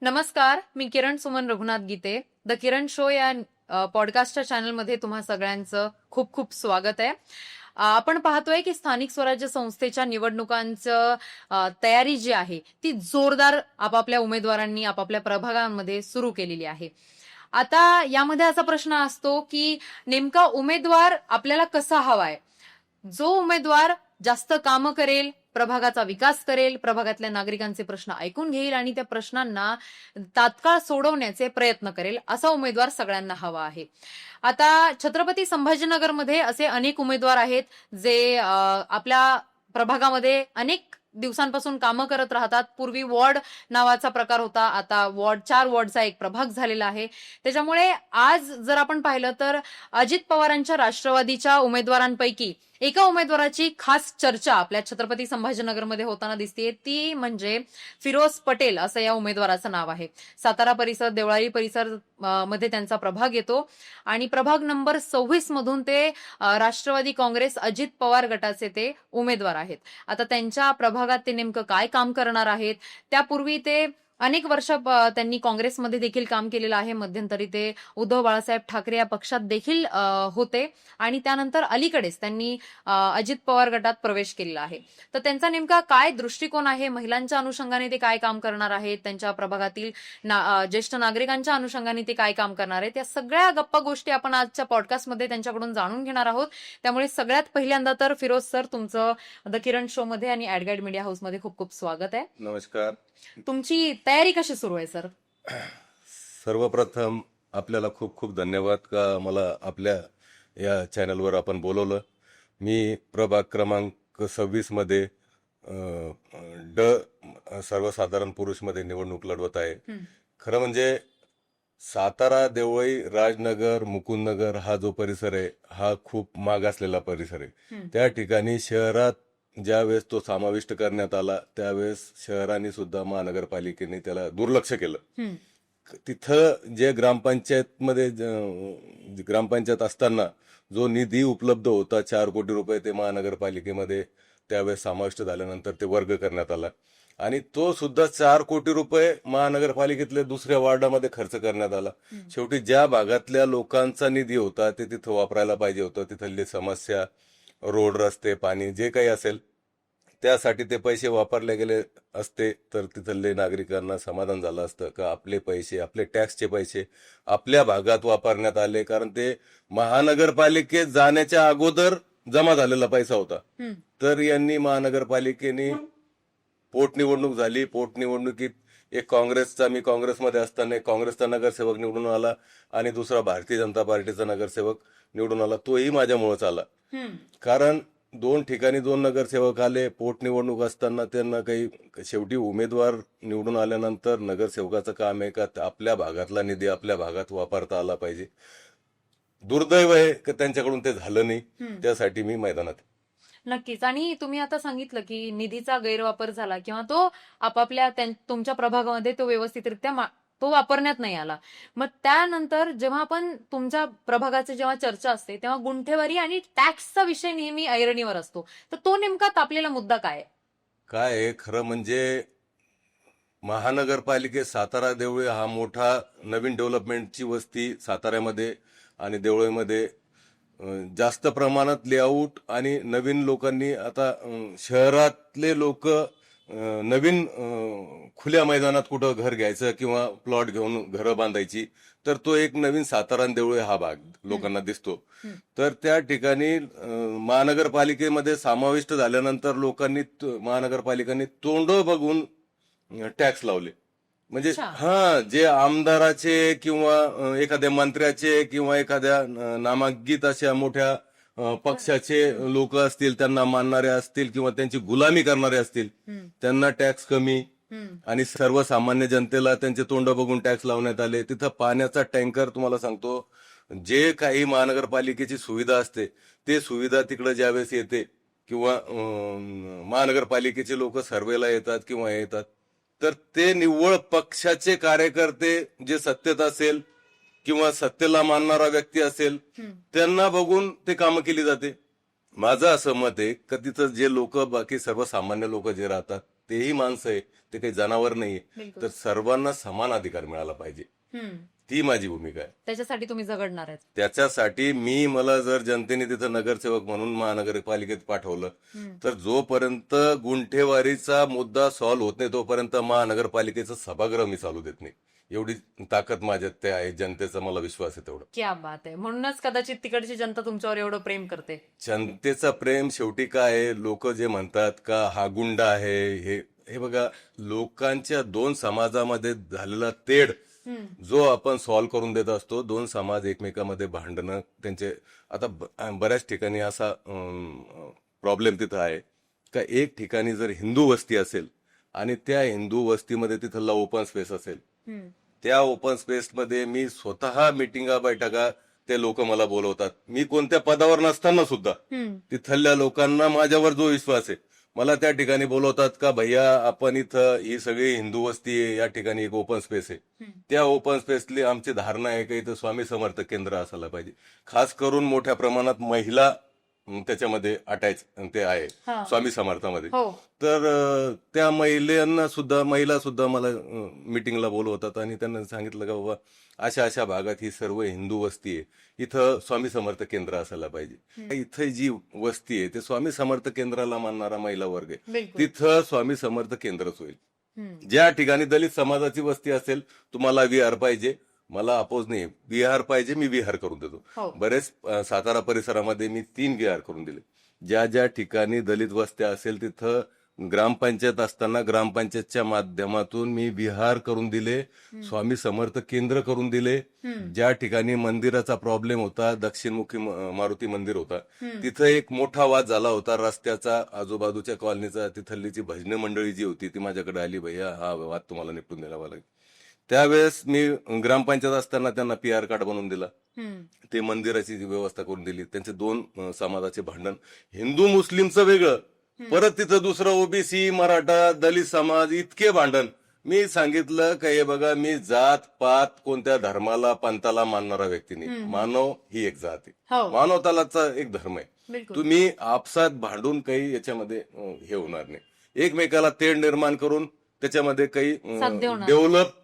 नमस्कार, मी किरण सुमन रघुनाथ गीते. The Kiran show या पॉडकास्टच्या चॅनलमध्ये तुम्हा सगळ्यांचं खूप खूप स्वागत आहे. आपण पाहतोय की स्थानिक स्वराज्य संस्थेच्या निवडणुकांचं तयारी जी आहे ती जोरदार आपापल्या उमेदवारांनी आपापल्या प्रभागांमध्ये सुरू केलेली आहे. आता यामध्ये असा प्रश्न असतो की नेमका उमेदवार आपल्याला कसा हवाय? जो उमेदवार जास्त कामं करेल, प्रभागाचा विकास करेल, प्रभागातल्या नागरिकांचे प्रश्न ऐकून घेईल आणि त्या प्रश्नांना तात्काळ सोडवण्याचे प्रयत्न करेल, असा उमेदवार सगळ्यांना हवा आहे. आता छत्रपती संभाजीनगरमध्ये असे अनेक उमेदवार आहेत जे आपल्या प्रभागामध्ये अनेक दिवसांपासून कामं करत राहतात. पूर्वी वॉर्ड नावाचा प्रकार होता, आता वॉर्ड 4 वॉर्डचा एक प्रभाग झालेला आहे. त्याच्यामुळे आज जर आपण पाहिलं तर अजित पवारांच्या राष्ट्रवादीच्या उमेदवारांपैकी एका उमेदवाराची खास चर्चा आपल्या छत्रपती संभाजीनगरमध्ये होताना दिसते, ती म्हणजे फिरोज पटेल असं या उमेदवाराचं नाव आहे. सातारा परिसर, देवळाली परिसर मध्ये त्यांचा प्रभाग येतो आणि प्रभाग नंबर 26 मधून ते राष्ट्रवादी काँग्रेस अजित पवार गटाचे ते उमेदवार आहेत. आता त्यांच्या प्रभागात ते नेमकं काय काम करणार आहेत, त्यापूर्वी ते अनेक वर्ष त्यांनी काँग्रेसमध्ये देखील काम केलेलं आहे. मध्यंतरी ते उद्धव बाळासाहेब ठाकरे या पक्षात देखील होते आणि त्यानंतर अलीकडेच त्यांनी अजित पवार गटात प्रवेश केलेला आहे. तर त्यांचा नेमका काय दृष्टिकोन आहे, महिलांच्या अनुषंगाने ते काय काम करणार आहेत, त्यांच्या प्रभागातील ज्येष्ठ नागरिकांच्या अनुषंगाने ते काय काम करणार आहेत, या सगळ्या गप्पा गोष्टी आपण आजच्या पॉडकास्टमध्ये त्यांच्याकडून जाणून घेणार आहोत. त्यामुळे सगळ्यात पहिल्यांदा तर फिरोज सर, तुमचं द किरण शो मध्ये आणि ऍडगाईड मीडिया हाऊस मध्ये खूप खूप स्वागत आहे. नमस्कार. तुमची तयारी कशी सुरू आहे सर? सर्वप्रथम आपल्याला खूप खूप धन्यवाद का मला आपल्या या चॅनलवर आपण बोलवलं. मी प्रभाग क्रमांक 26 मध्ये सर्वसाधारण पुरुषमध्ये निवडणूक लढवत आहे. खरं म्हणजे सातारा, देवळी, राजनगर, मुकुंदनगर हा जो परिसर आहे हा खूप मागासलेला परिसर आहे. त्या ठिकाणी शहरात ज्यावेळेस तो समाविष्ट करण्यात आला त्यावेळेस शहराने सुद्धा महानगरपालिकेने त्याला दुर्लक्ष केलं. तिथं जे ग्रामपंचायत असताना जो निधी उपलब्ध होता 4 कोटी रुपये, ते महानगरपालिकेमध्ये त्यावेळेस समाविष्ट झाल्यानंतर ते वर्ग करण्यात आला आणि तो सुद्धा 4 कोटी रुपये महानगरपालिकेतल्या दुसऱ्या वॉर्डामध्ये खर्च करण्यात आला. शेवटी ज्या भागातल्या लोकांचा निधी होता ते तिथं वापरायला पाहिजे होतं, तिथली समस्या, रोड, रस्ते, पाणी जे काही असेल त्यासाठी ते पैसे वापरले गेले असते तर तिथले नागरिकांना समाधान झालं असतं का आपले पैसे, आपले टॅक्सचे पैसे आपल्या भागात वापरण्यात आले. कारण ते महानगरपालिकेत जाण्याच्या अगोदर जमा झालेला पैसा होता. तर यांनी महानगरपालिकेने पोटनिवडणूक झाली. पोटनिवडणुकीत मी काँग्रेसमध्ये असताना एक काँग्रेसचा नगरसेवक निवडून आला आणि दुसरा भारतीय जनता पार्टीचा नगरसेवक निवडून आला. तोही माझ्यामुळेच आला. कारण 2 ठिकाणी 2 नगरसेवक आले. पोटनिवडणूक असताना त्यांना काही, शेवटी उमेदवार निवडून आल्यानंतर नगरसेवकाचं काम आहे का आपल्या भागातला निधी आपल्या भागात वापरता आला पाहिजे. दुर्दैव आहे की त्यांच्याकडून ते झालं नाही. त्यासाठी मी मैदानात. नक्कीच. आणि तुम्ही आता सांगितलं की निधीचा गैरवापर झाला किंवा तो आपापल्या तुमच्या प्रभागामध्ये तो व्यवस्थितरित्या तो वापरण्यात नाही आला. मग त्यानंतर जेव्हा आपण तुमच्या प्रभागाची जेव्हा चर्चा असते तेव्हा गुंठेवारी आणि टॅक्सचा विषय नेहमी ऐरणीवर असतो. तर तो नेमका तापलेला मुद्दा काय आहे? खरं म्हणजे महानगरपालिकेत सातारा देवळे हा मोठा नवीन डेव्हलपमेंटची वस्ती साताऱ्यामध्ये आणि देवळीमध्ये जास्त प्रमाणात लेआउट आणि नवीन लोकांनी आता शहरातले लोक नवीन खुल्या मैदानात कुठं घर घ्यायचं किंवा प्लॉट घेऊन घरं बांधायची, तर तो एक नवीन सातारा देवळे हा भाग लोकांना दिसतो. तर त्या ठिकाणी महानगरपालिकेमध्ये समाविष्ट झाल्यानंतर महानगरपालिकांनी तोंड बघून टॅक्स लावले. म्हणजे जे आमदाराचे किंवा एखाद्या मंत्र्याचे किंवा एखाद्या नामांकित अशा मोठ्या पक्षाचे लोक असतील, त्यांना मानणारे असतील किंवा त्यांची गुलामी करणारे असतील, त्यांना टॅक्स कमी आणि सर्वसामान्य जनतेला त्यांचे तोंड बघून टॅक्स लावण्यात आले. तिथं पाण्याचा टँकर, तुम्हाला सांगतो, जे काही महानगरपालिकेची सुविधा असते ते सुविधा तिकडे ज्यावेळेस येते किंवा महानगरपालिकेचे लोक सर्वेला येतात किंवा येतात, तर ते निव्वळ पक्षाचे कार्यकर्ते, जे सत्तेत असेल किंवा सत्तेला मानणारा व्यक्ती असेल, त्यांना बघून ते कामं केली जाते. माझं असं मत आहे की तिथं जे लोक, बाकी सर्वसामान्य लोक जे राहतात तेही माणसं आहे, ते काही जनावर नाहीये. बिलकुल. तर सर्वांना समान अधिकार मिळाला पाहिजे, हम्म. ती माझी भूमिका आहे. त्याच्यासाठी तुम्ही झगडणार आहेत. त्याच्यासाठी मला जर जनतेने तिथं नगरसेवक म्हणून महानगरपालिकेत पाठवलं, हम्म. तर जोपर्यंत गुंठेवारीचा मुद्दा सॉल्व्ह होत नाही तोपर्यंत महानगरपालिकेचं सभागृह मी चालू देत नाही. एवढी ताकद माझ्यात ते आहे, जनतेचा मला विश्वास आहे तेवढा. क्या बात आहे. म्हणूनच कदाचित तिकडची जनता तुमच्यावर एवढं प्रेम करते. जनतेचा प्रेम शेवटी काय आहे, लोक जे म्हणतात का हा गुंड आहे, हे हे बघा, लोकांच्या दोन समाजामध्ये झालेला तेढ जो आपण सॉल्व्ह करून देत असतो, दोन समाज एकमेकांमध्ये भांडणं त्यांचे, आता बऱ्याच ठिकाणी असा प्रॉब्लेम तिथं आहे का एक ठिकाणी जर हिंदू वस्ती असेल आणि त्या हिंदू वस्तीमध्ये तिथला ओपन स्पेस असेल, त्या ओपन स्पेसमध्ये मी स्वतः मिटिंगा बैठका, ते लोक मला बोलवतात. मी कोणत्या पदावर नसताना सुद्धा तिथल्या लोकांना माझ्यावर जो विश्वास आहे, मला त्या ठिकाणी बोलवतात का भैया आपण इथं ही सगळी हिंदू वस्ती आहे, या ठिकाणी एक ओपन स्पेस आहे, त्या ओपन स्पेसली आमची धारणा आहे का इथं स्वामी समर्थ केंद्र असायला पाहिजे. खास करून मोठ्या प्रमाणात महिला त्याच्यामध्ये अटॅच ते आहे स्वामी समर्थामध्ये. तर त्या महिला सुद्धा मला मिटिंगला बोलवतात आणि त्यांना सांगितलं का बाबा अशा अशा भागात ही सर्व हिंदू वस्ती आहे, इथं स्वामी समर्थ केंद्र असायला पाहिजे. इथं जी वस्ती आहे ते स्वामी समर्थ केंद्राला मानणारा महिला वर्ग आहे, तिथं स्वामी समर्थ केंद्रच होईल. ज्या ठिकाणी दलित समाजाची वस्ती असेल, तुम्हाला विहार पाहिजे, मला अपोज नाही, विहार पाहिजे, मी विहार करून देतो. बरेच सातारा परिसरामध्ये मी 3 विहार करून दिले. ज्या ज्या ठिकाणी दलित वस्त्या असेल तिथं ग्रामपंचायत असताना ग्रामपंचायतच्या माध्यमातून मी विहार करून दिले, स्वामी समर्थ केंद्र करून दिले. ज्या ठिकाणी मंदिराचा प्रॉब्लेम होता, दक्षिणमुखी मारुती मंदिर होता, तिथं एक मोठा वाद झाला होता रस्त्याचा, आजूबाजूच्या कॉलनीचा. तिथली जी भजन मंडळी जी होती ती माझ्याकडे आली, भैया हा वाद तुम्हाला निपटून द्यावा लागेल. त्यावेळेस मी ग्रामपंचायत असताना त्यांना PR कार्ड बनवून दिला, ते मंदिराची व्यवस्था करून दिली. त्यांचे 2 समाजाचे भांडण, हिंदू मुस्लिमचं वेगळं, परत तिथं दुसरं ओबीसी मराठा दलित समाज, इतके भांडण. मी सांगितलं का हे बघा, मी जात पात कोणत्या धर्माला पंथाला मानणारा व्यक्ती नाही, मानव ही एक जात आहे, मानवतालाचा एक धर्म आहे. तुम्ही आपसात भांडून काही याच्यामध्ये हे होणार नाही, एकमेकाला तेढ निर्माण करून त्याच्यामध्ये काही डेव्हलप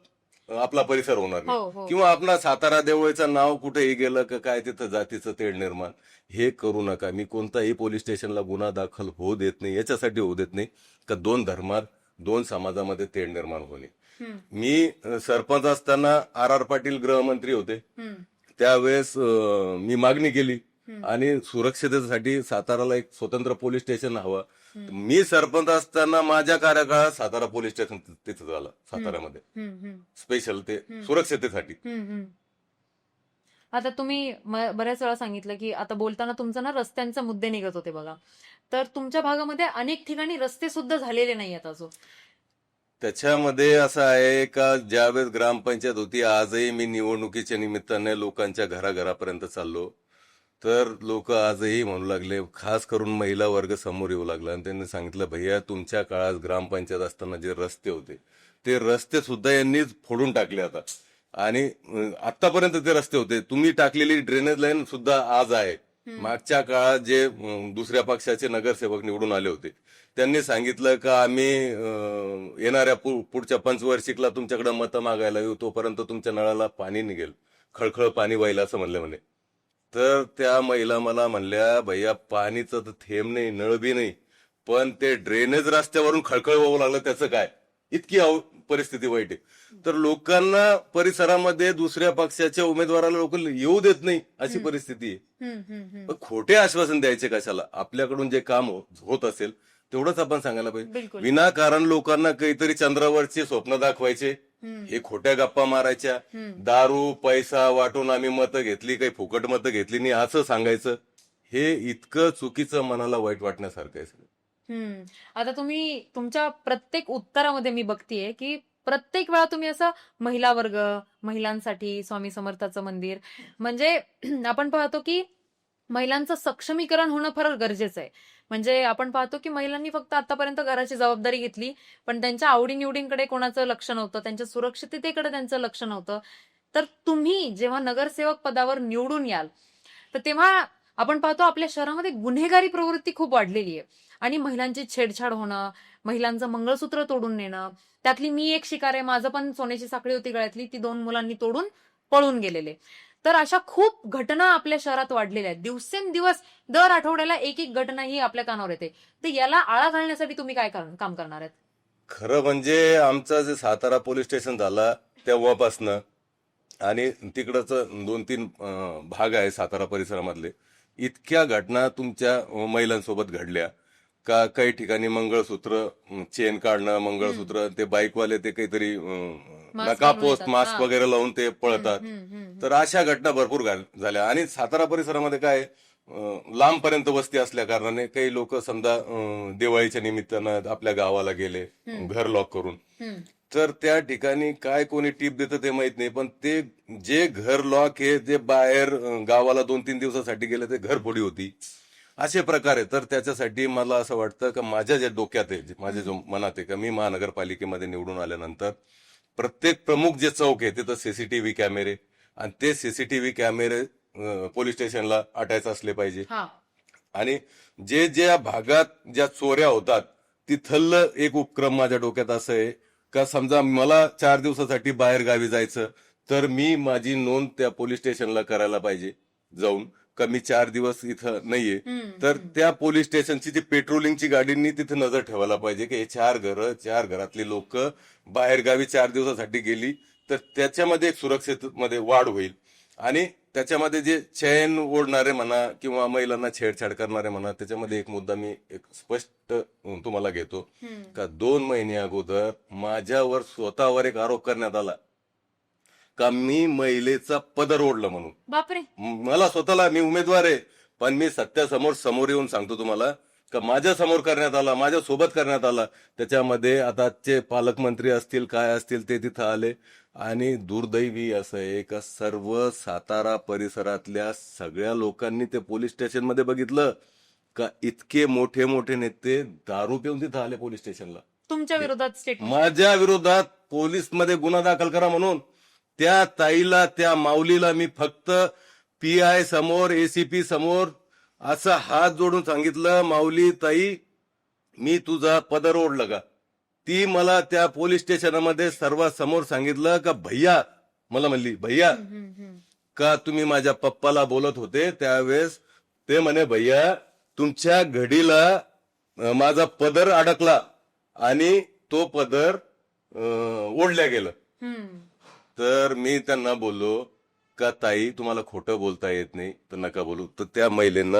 आपला परिसर होणार नाही. किंवा आपला सातारा देवळीचं नाव कुठेही गेलं का काय तिथं जातीचं तेढ निर्माण, हे करू नका. मी कोणताही पोलीस स्टेशनला गुन्हा दाखल होऊ देत नाही, याच्यासाठी होऊ देत नाही का 2 धर्मात 2 समाजामध्ये तेढ निर्माण होणे. मी सरपंच असताना RR पाटील गृहमंत्री होते, त्यावेळेस मी मागणी केली आणि सुरक्षिततेसाठी साताराला एक स्वतंत्र पोलीस स्टेशन हवं. मी सरपंच असताना माझ्या कार्यकाळात सातारा पोलीस स्टेशन तिथं झालं, साताऱ्यामध्ये स्पेशल ते सुरक्षिततेसाठी. आता तुम्ही बऱ्याच वेळा सांगितलं की आता बोलताना तुमचं ना रस्त्यांचे मुद्दे निघत होते बघा, तर तुमच्या भागामध्ये अनेक ठिकाणी रस्ते सुद्धा झालेले नाहीयेत अजून. त्याच्यामध्ये असं आहे का ज्यावेळेस ग्रामपंचायत होती, आजही मी निवडणुकीच्या निमित्ताने लोकांच्या घराघरापर्यंत चाललो, तर लोक आजही म्हणू लागले, खास करून महिला वर्ग समोर येऊ लागला आणि त्यांनी सांगितलं भैया तुमच्या काळात ग्रामपंचायत असताना जे रस्ते होते ते रस्ते सुद्धा यांनीच फोडून टाकले आता, आणि आतापर्यंत ते रस्ते होते, तुम्ही टाकलेली ड्रेनेज लाईन सुद्धा आज आहे. मागच्या काळात जे दुसऱ्या पक्षाचे नगरसेवक निवडून आले होते त्यांनी सांगितलं का आम्ही येणाऱ्या पुढच्या पंचवार्षिकला तुमच्याकडे मतं मागायला येऊ, तोपर्यंत तुमच्या नळाला पाणी निघेल, खळखळ पाणी व्हायला, असं म्हणले म्हणे. तर त्या महिला मला म्हणल्या भैया पाणीचं तर थेंब नाही, नळ बी नाही, पण ते ड्रेनेज रस्त्यावरून खळखळ वाहू लागलं, त्याचं काय, इतकी परिस्थिती वाईट आहे. तर लोकांना परिसरामध्ये दुसऱ्या पक्षाच्या उमेदवाराला लोक येऊ देत नाही, अशी परिस्थिती आहे. पण खोटे आश्वासन द्यायचे कशाला, आपल्याकडून जे काम होत असेल तेवढंच आपण सांगायला पाहिजे. विनाकारण लोकांना काहीतरी चंद्रावरचे स्वप्न दाखवायचे, हे खोट्या गप्पा मारायच्या, दारू पैसा वाटून आम्ही मतं घेतली, काही फुकट मतं घेतली नाही असं सांगायचं, हे इतकं चुकीचं, मनाला वाईट वाटण्यासारखं आहे. आता तुम्ही तुमच्या प्रत्येक उत्तरामध्ये मी बघतीये की प्रत्येक वेळा तुम्ही असं महिला वर्ग, महिलांसाठी स्वामी समर्थाचं मंदिर, म्हणजे आपण पाहतो की महिलांचं सक्षमीकरण होणं फार गरजेचं आहे. म्हणजे आपण पाहतो की महिलांनी फक्त आतापर्यंत घराची जबाबदारी घेतली, पण त्यांच्या आवडीनिवडींकडे कोणाचं लक्ष नव्हतं, त्यांच्या सुरक्षिततेकडे त्यांचं लक्ष नव्हतं. तर तुम्ही जेव्हा नगरसेवक पदावर निवडून याल तर तेव्हा आपण पाहतो आपल्या शहरामध्ये गुन्हेगारी प्रवृत्ती खूप वाढलेली आहे आणि महिलांची छेडछाड होणं, महिलांचं मंगळसूत्र तोडून नेणं, त्यातली मी एक शिकार आहे, माझं पण सोन्याची साखळी होती गळ्यातली, ती 2 मुलांनी तोडून पळून गेलेले. तर अशा खूप घटना आपल्या शहरात वाढलेल्या आहेत. दिवसेंदिवस दर आठवड्याला एक घटना ही आपल्या कानावर येते. तर याला आळा घालण्यासाठी तुम्ही काय काम करणार आहेत? खरं म्हणजे आमचं जे सातारा पोलीस स्टेशन झाला तेव्हापासनं आणि तिकडचं 2-3 भाग आहे सातारा परिसरामधले, इतक्या घटना तुमच्या महिलांसोबत घडल्या का काही ठिकाणी मंगळसूत्र चेन काढणं, मंगळसूत्र ते बाईकवाले ते काहीतरी मास्क नका घालून पोस्ट येतात. मास्क हा. वगैरे लावून ते पळतात. तर अशा घटना भरपूर झाल्या आणि सातारा परिसरामध्ये काय लांबपर्यंत वस्ती असल्या कारणाने काही लोक समजा दिवाळीच्या निमित्तानं आपल्या गावाला गेले घर लॉक करून, तर त्या ठिकाणी काय कोणी टीप देतं ते माहित नाही, पण ते जे घर लॉक आहे जे बाहेर गावाला 2-3 दिवसासाठी गेले ते घरफोडी होती. असे प्रकार आहे. तर त्याच्यासाठी मला असं वाटतं का माझ्या जे डोक्यात आहे माझ्या जो मनात आहे का मी महानगरपालिकेमध्ये निवडून आल्यानंतर प्रत्येक प्रमुख जे चौक आहे तिथं सीसीटीव्ही कॅमेरे आणि ते सीसीटीव्ही कॅमेरे पोलीस स्टेशनला अटॅच असले पाहिजे. हा. आणि जे ज्या भागात ज्या चोऱ्या होतात तिथलं एक उपक्रम माझ्या डोक्यात असं आहे का समजा मला 4 दिवसासाठी बाहेर गावी जायचं तर मी माझी नोंद त्या पोलीस स्टेशनला करायला पाहिजे जाऊन का मी 4 दिवस इथं नाहीये. तर त्या पोलीस स्टेशनची जी पेट्रोलिंगची गाडींनी तिथे नजर ठेवायला पाहिजे की हे 4 घरातली लोक बाहेर गावी 4 दिवसासाठी गेली तर त्याच्यामध्ये सुरक्षेमध्ये वाढ होईल. आणि त्याच्यामध्ये जे चैन ओढणारे म्हणा किंवा महिलांना छेडछाड करणारे म्हणा त्याच्यामध्ये एक मुद्दा मी एक स्पष्ट तुम्हाला घेतो का 2 महिने अगोदर माझ्यावर स्वतःवर एक आरोप करण्यात आला का मी महिलेचा पदर ओढलं म्हणून. बापरे. मला स्वतःला मी उमेदवार आहे पण मी समोर येऊन सांगतो तुम्हाला का माझ्या समोर करण्यात आला, माझ्या सोबत करण्यात आला. त्याच्यामध्ये आताचे पालकमंत्री असतील काय असतील ते तिथं आले आणि दुर्दैवी असं आहे का सर्व सातारा परिसरातल्या सगळ्या लोकांनी ते पोलीस स्टेशन मध्ये बघितलं का इतके मोठे मोठे नेते दारू पिऊन तिथं आले पोलीस स्टेशनला. तुमच्या विरोधात स्टेटमेंट. माझ्या विरोधात पोलीस मध्ये गुन्हा दाखल करा म्हणून त्या ताईला त्या माऊलीला मी फक्त PI समोर ACP समोर असं हात जोडून सांगितलं माऊली ताई मी तुझा पदर ओढलं का. ती मला त्या पोलीस स्टेशनमध्ये सर्वांसमोर सांगितलं का भैया, मला म्हणली भैया का तुम्ही माझ्या पप्पाला बोलत होते त्यावेळेस ते म्हणे भैया तुमच्या घडीला माझा पदर अडकला आणि तो पदर ओढल्या गेलं. तर मी त्यांना बोललो का ताई तुम्हाला खोटं बोलता येत नाही तर नका बोलू. तर त्या महिलेंना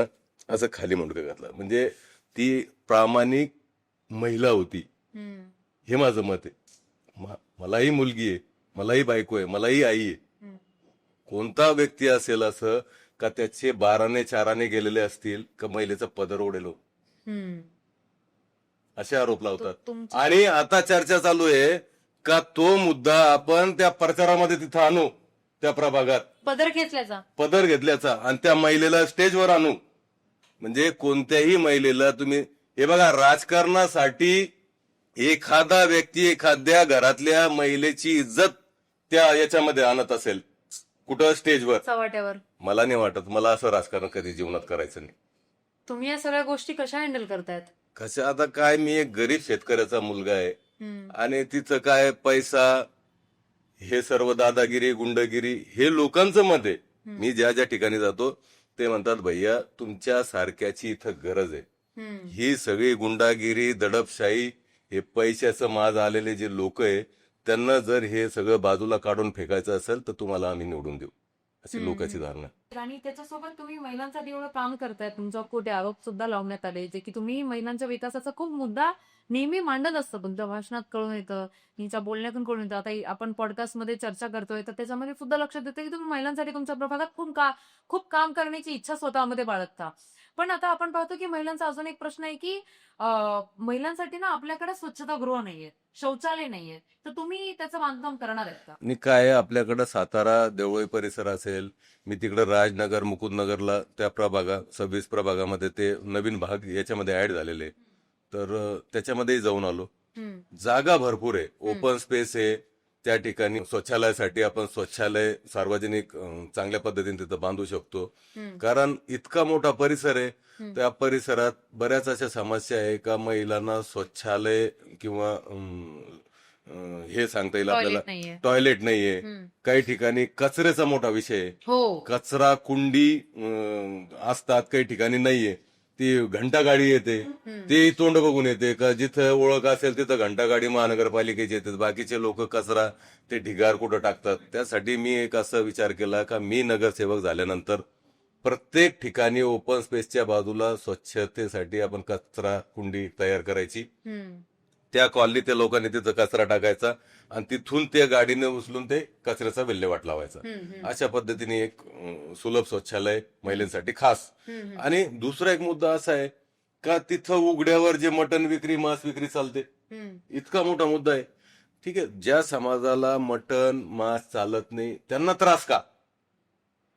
असं खाली मुंडकं घातलं. म्हणजे ती प्रामाणिक महिला होती हे माझं मत आहे. मलाही मुलगी आहे, मलाही बायको आहे, मलाही आई आहे. कोणता व्यक्ती असेल असं का त्याचे 12ने 4ने गेलेले असतील का महिलेचा पदर ओढेल असे आरोप लावतात. आणि आता चर्चा चालू आहे का तो मुद्दा आपण त्या प्रचारामध्ये तिथं आणू, त्या प्रभागात पदर घेतल्याचा आणि त्या महिलेला स्टेजवर आणू. म्हणजे कोणत्याही महिलेला तुम्ही हे बघा राजकारणासाठी एखादा व्यक्ती एखाद्या घरातल्या महिलेची इज्जत त्या याच्यामध्ये आणत असेल कुठं स्टेजवर चव्हाट्यावर, मला नाही वाटत. मला असं राजकारण कधी जीवनात करायचं नाही. तुम्ही या सगळ्या गोष्टी कशा हँडल करतायत? कशा आता काय मी एक गरीब शेतकऱ्याचा मुलगा आहे आणि तिचं काय पैसा हे सर्व दादागिरी गुंडगिरी हे लोकांचं मत आहे. मी ज्या ज्या ठिकाणी जातो ते म्हणतात भैया तुमच्या सारख्याची इथं गरज आहे. ही सगळी गुंडागिरी दडपशाही हे पैशाचं माज आलेले जे लोक आहे त्यांना जर हे सगळं बाजूला काढून फेकायचं असेल तर तुम्हाला आम्ही निवडून देऊ अशी लोकांची धारणा. आणि त्याच्यासोबत तुम्ही महिलांसाठी एवढं काम करताय, तुमच्यावर खोटे आरोप सुद्धा लावण्यात आले जे की तुम्ही महिलांच्या विकासाचा खूप मुद्दा नेहमी मांडत असतं, तुमच्या भाषणात कळून येतं, तुमच्या बोलण्यातून कळून येतं. आता आपण पॉडकास्टमध्ये चर्चा करतोय तर त्याच्यामध्ये सुद्धा लक्षात येतं की तुम्ही महिलांसाठी तुमच्या प्रभागात खूप काम करण्याची इच्छा स्वतःमध्ये बाळगता. पण आता आपण पाहतो की महिलांचा अजून एक प्रश्न आहे की महिलांसाठी ना आपल्याकडे स्वच्छतागृह नाहीये, शौचालय नाहीये, तर तुम्ही त्याचं बांधकाम करणार आहेत का? आणि काय आपल्याकडं सातारा देवळी परिसर असेल, मी तिकडं राजनगर मुकुंदनगरला त्या प्रभागात 26 प्रभागामध्ये ते नवीन भाग याच्यामध्ये ऍड झालेले तर त्याच्यामध्येही जाऊन आलो. जागा भरपूर आहे, ओपन स्पेस आहे, त्या ठिकाणी स्वच्छालयासाठी आपण स्वच्छालय सार्वजनिक चांगल्या पद्धतीने तिथं बांधू शकतो. कारण इतका मोठा परिसर आहे, त्या परिसरात बऱ्याच अशा समस्या आहे का महिलांना स्वच्छालय किंवा हे सांगता येईल आपल्याला टॉयलेट नाहीये. टॉयलेट नाहीये. काही ठिकाणी कचऱ्याचा मोठा विषय आहे. हो. कचरा कुंडी असतात, काही ठिकाणी नाहीये. ती घंटा गाडी येते, ते तोंड बघून येते का जिथं ओळख असेल तिथं घंटा गाडी महानगरपालिकेची येते, बाकीचे लोक कचरा ते ढिगार कुठं टाकतात. त्यासाठी मी एक असा विचार केला का मी नगरसेवक झाल्यानंतर प्रत्येक ठिकाणी ओपन स्पेसच्या बाजूला स्वच्छतेसाठी आपण कचरा कुंडी तयार करायची. त्या कॉलनीतल्या लोकांनी तिथं कचरा टाकायचा आणि तिथून त्या गाडीने उचलून ते कचऱ्याचा विल्हेवाट लावायचा. अशा पद्धतीने एक सुलभ शौचालय महिलांसाठी खास. आणि दुसरा एक मुद्दा असा आहे का तिथं उघड्यावर जे मटण विक्री मांस विक्री चालते, इतका मोठा मुद्दा आहे. ठीक आहे, ज्या समाजाला मटण मांस चालत नाही त्यांना त्रास का?